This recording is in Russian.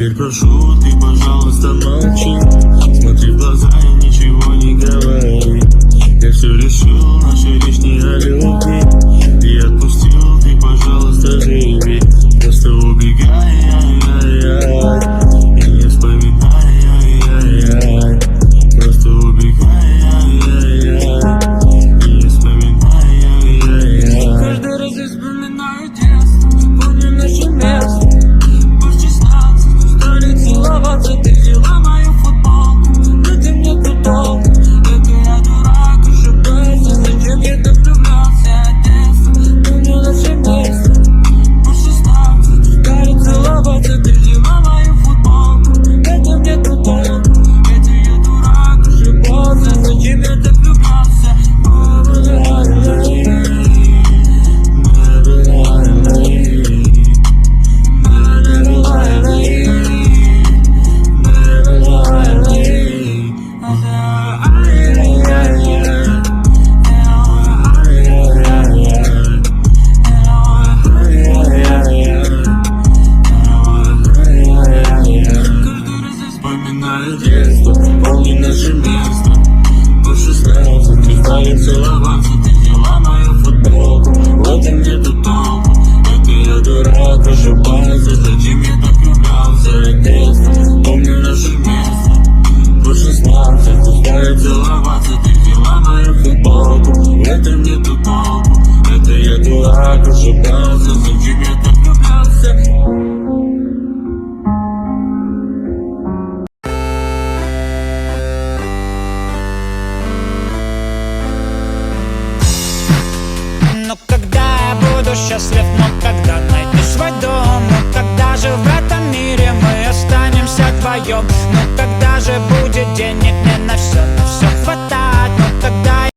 Теперь прошу, ты, пожалуйста, молчи. Смотри в глаза и ничего не говори. Я все решил, наша речь не о любви. Ты отпустил, ты, пожалуйста, живи. Просто убегай, и не вспоминай, просто убегай, и не вспоминай, Каждый раз я вспоминаю детство, помню наше место. Целоваться, ты взяла мою футболку, но ты мне тут толку. Это я дурак, ошибался, зачем я так влюблялся от детства? Помню наше место, по 16, стали целоваться, ты взяла мою футболку, это мне тут толку. Это я дурак, ошибался, зачем я так влюблялся? детство, помни наше место. По 16 ты стали целоваться, ты взяла мою футболку, вот и мне тут толку. Это я дурак, ошибался, зачем я так влюблялся от детства. Помню наше место. По 16 ты стали целоваться, ты взяла мою футболку, это мне тут толку. Это я дурак, ошибался, зачем я так влюблялся. Но когда я буду счастлив, но когда найду свой дом, но когда же в этом мире мы останемся вдвоем, но когда же будет денег